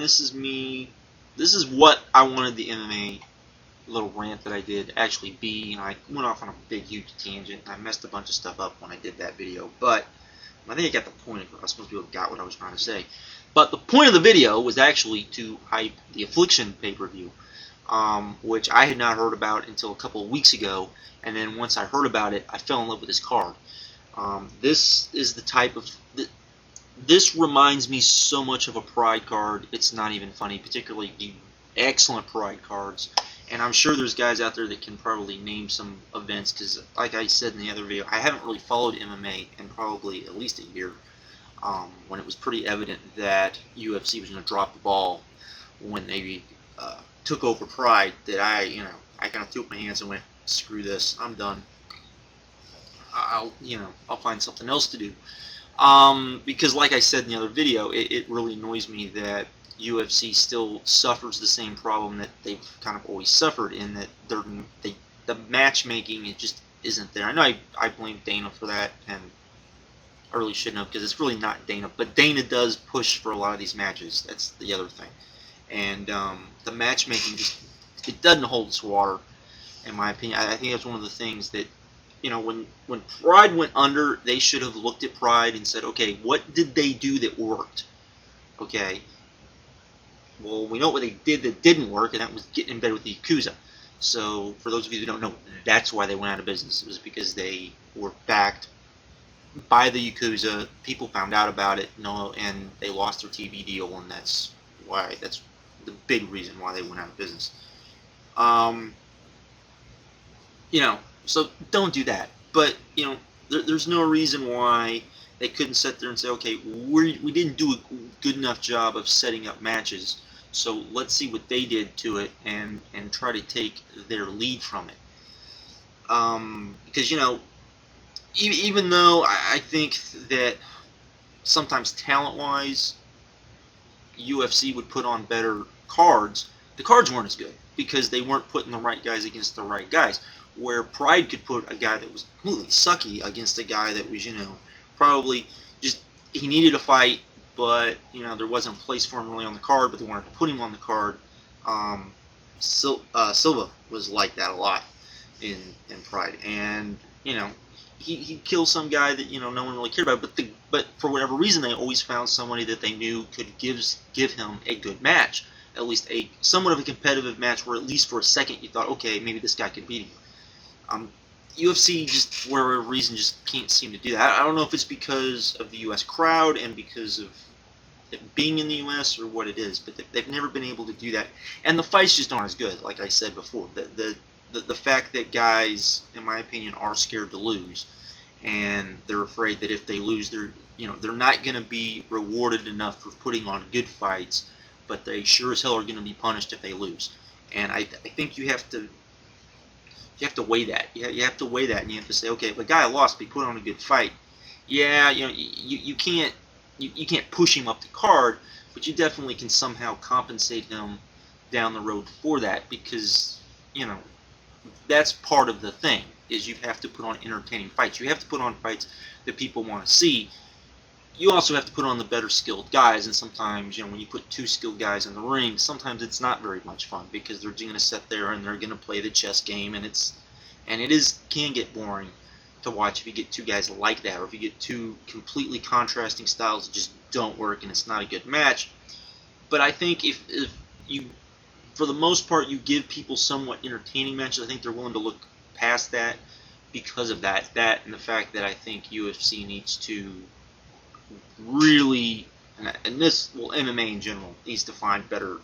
this is me. This is what I wanted the MMA little rant that I did actually be. You know, I went off on a big, huge tangent, and I messed a bunch of stuff up when I did that video. But I think I got the point of it. I suppose people got what I was trying to say. But the point of the video was actually to hype the Affliction pay-per-view, which I had not heard about until a couple of weeks ago. And then once I heard about it, I fell in love with this card. This is the type of... This reminds me so much of a Pride card. It's not even funny, particularly the excellent Pride cards. And I'm sure there's guys out there that can probably name some events, because like I said in the other video, I haven't really followed MMA in probably at least a year, when it was pretty evident that UFC was going to drop the ball when they took over Pride, that I kind of threw up my hands and went, screw this, I'm done. I'll find something else to do. Because like I said in the other video, it really annoys me that UFC still suffers the same problem that they've kind of always suffered, in that the matchmaking, it just isn't there. I know I blame Dana for that, and I really shouldn't have, because it's really not Dana, but Dana does push for a lot of these matches. That's the other thing. And the matchmaking just, it doesn't hold its water, in my opinion. I think that's one of the things that, when Pride went under, they should have looked at Pride and said, okay, what did they do that worked? Okay, well, we know what they did that didn't work, and that was getting in bed with the Yakuza. So, for those of you who don't know, that's why they went out of business. It was because they were backed by the Yakuza. People found out about it, and they lost their TV deal, and that's the big reason why they went out of business. So don't do that. But, there's no reason why they couldn't sit there and say, okay, we didn't do a good enough job of setting up matches, so let's see what they did to it and try to take their lead from it. Because, even though I think that sometimes talent-wise, UFC would put on better cards, the cards weren't as good because they weren't putting the right guys against the right guys. Where Pride could put a guy that was completely sucky against a guy that was, probably just, he needed a fight, but, there wasn't a place for him really on the card, but they wanted to put him on the card. Sylvia was like that a lot in Pride. And, he'd kill some guy that, no one really cared about, but for whatever reason, they always found somebody that they knew could give him a good match. At least a somewhat of a competitive match where at least for a second you thought, okay, maybe this guy could beat him. UFC, just for whatever reason, just can't seem to do that. I don't know if it's because of the U.S. crowd and because of it being in the U.S. or what it is, but they've never been able to do that. And the fights just aren't as good, like I said before. The fact that guys, in my opinion, are scared to lose, and they're afraid that if they lose, they're not going to be rewarded enough for putting on good fights, but they sure as hell are going to be punished if they lose. And I think you have to weigh that. You have to weigh that, and you have to say, okay, if a guy lost, but he put on a good fight, yeah, you can't push him up the card, but you definitely can somehow compensate him down the road for that, because that's part of the thing, is you have to put on entertaining fights. You have to put on fights that people want to see. You also have to put on the better skilled guys, and sometimes, when you put two skilled guys in the ring, sometimes it's not very much fun, because they're going to sit there and they're going to play the chess game, and it can get boring to watch if you get two guys like that, or if you get two completely contrasting styles that just don't work and it's not a good match. But I think if you, for the most part, you give people somewhat entertaining matches, I think they're willing to look past that because of that and the fact that I think UFC needs to really, and this, well, MMA in general, needs to find better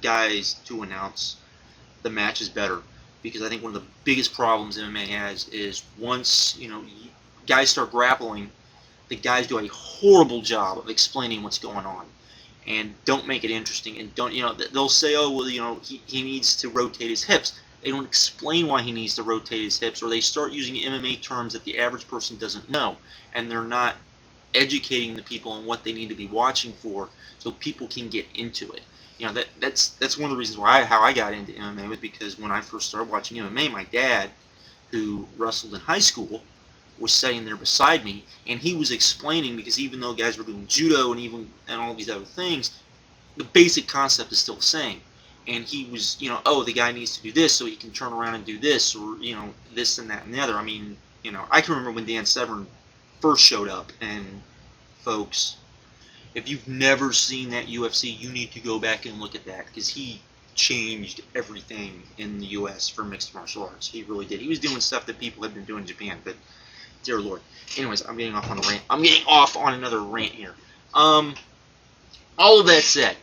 guys to announce the matches better, because I think one of the biggest problems MMA has is once, guys start grappling, the guys do a horrible job of explaining what's going on, and don't make it interesting, and don't, they'll say, oh, well, he needs to rotate his hips. They don't explain why he needs to rotate his hips, or they start using MMA terms that the average person doesn't know, and they're not educating the people on what they need to be watching for, so people can get into it. That's one of the reasons how I got into MMA, was because when I first started watching MMA, my dad, who wrestled in high school, was sitting there beside me, and he was explaining, because even though guys were doing judo and all these other things, the basic concept is still the same. And he was, you know, oh, the guy needs to do this so he can turn around and do this, or, you know, this and that and the other. I mean, you know, I can remember when Dan Severn first showed up, and folks, if you've never seen that UFC, you need to go back and look at that, because he changed everything in the U.S. for mixed martial arts. He really did. He was doing stuff that people had been doing in Japan, but dear Lord. Anyways, I'm getting off on a rant. I'm getting off on another rant here. All of that said,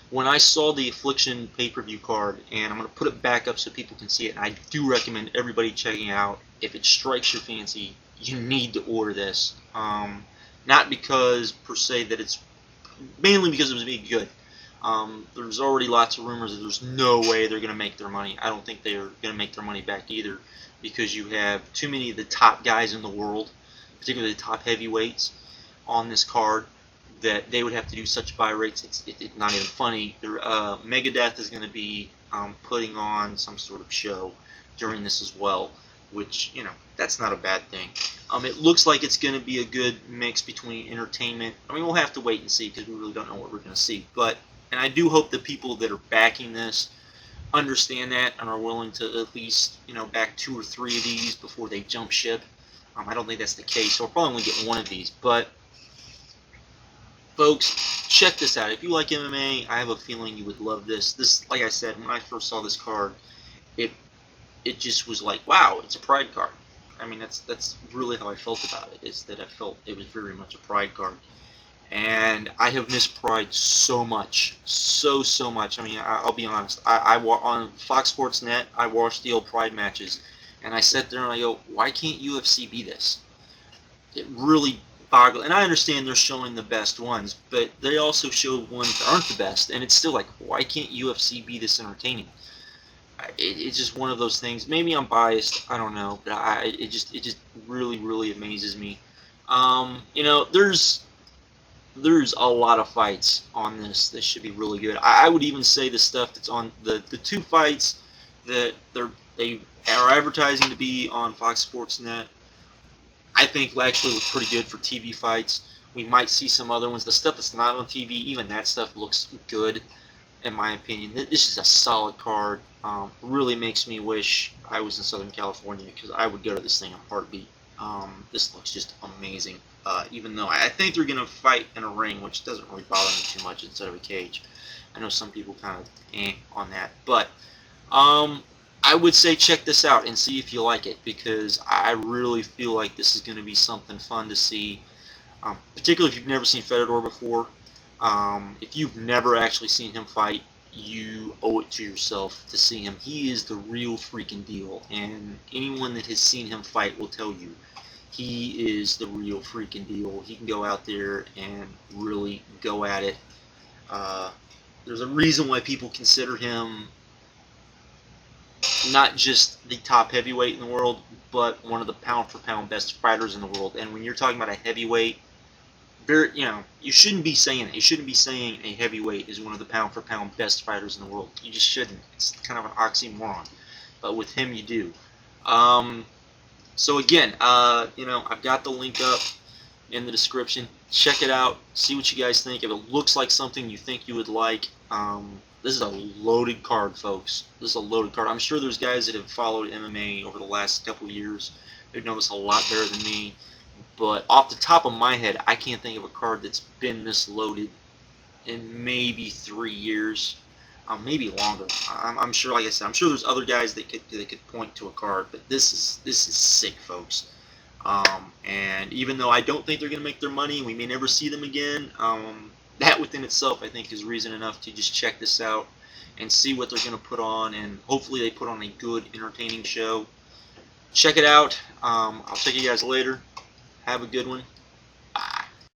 when I saw the Affliction pay-per-view card, and I'm going to put it back up so people can see it, and I do recommend everybody checking it out. If it strikes your fancy, you need to order this. Not because, per se, that it's... mainly because it was being good. There's already lots of rumors that there's no way they're going to make their money. I don't think they're going to make their money back either, because you have too many of the top guys in the world, particularly the top heavyweights, on this card, that they would have to do such buy rates. It's not even funny. Megadeth is going to be putting on some sort of show during this as well, which, you know, that's not a bad thing. It looks like it's going to be a good mix between entertainment. I mean, we'll have to wait and see, because we really don't know what we're going to see. But, and I do hope the people that are backing this understand that and are willing to at least, you know, back 2 or 3 of these before they jump ship. I don't think that's the case, so we'll probably only get 1 of these. But folks, check this out. If you like MMA, I have a feeling you would love this. This, like I said, when I first saw this card, it just was like, wow, it's a Pride card. I mean, that's really how I felt about it. Is that I felt it was very much a Pride card, and I have missed Pride so much, so much. I mean, I'll be honest. On Fox Sports Net, I watched the old Pride matches, and I sat there and I go, why can't UFC be this? It really boggled. And I understand they're showing the best ones, but they also show ones that aren't the best, and it's still like, why can't UFC be this entertaining? It's just one of those things. Maybe I'm biased. I don't know, but it just really amazes me. You know, there's a lot of fights on this that should be really good. I would even say the stuff that's on the 2 fights that they are advertising to be on Fox Sports Net, I think actually look pretty good for TV fights. We might see some other ones. The stuff that's not on TV, even that stuff looks good, in my opinion. This is a solid card. Really makes me wish I was in Southern California, because I would go to this thing in a heartbeat. This looks just amazing. Even though I think they're going to fight in a ring, which doesn't really bother me too much, instead of a cage. I know some people kind of on that. But I would say check this out and see if you like it, because I really feel like this is going to be something fun to see. Particularly if you've never seen Fedor before. If you've never actually seen him fight, you owe it to yourself to see him. He is the real freaking deal, and anyone that has seen him fight will tell you he is the real freaking deal. He can go out there and really go at it. There's a reason why people consider him not just the top heavyweight in the world, but one of the pound-for-pound best fighters in the world. And when you're talking about a heavyweight, you know, you shouldn't be saying it. You shouldn't be saying a heavyweight is one of the pound-for-pound best fighters in the world. You just shouldn't. It's kind of an oxymoron. But with him, you do. So again, you know, I've got the link up in the description. Check it out. See what you guys think. If it looks like something you think you would like, this is a loaded card, folks. This is a loaded card. I'm sure there's guys that have followed MMA over the last couple of years. They've known this a lot better than me. But off the top of my head, I can't think of a card that's been this loaded in maybe 3 years, maybe longer. I'm sure, like I said, I'm sure there's other guys that could point to a card, but this is sick, folks. And even though I don't think they're going to make their money, we may never see them again. That within itself, I think, is reason enough to just check this out and see what they're going to put on, and hopefully they put on a good, entertaining show. Check it out. I'll check you guys later. Have a good one.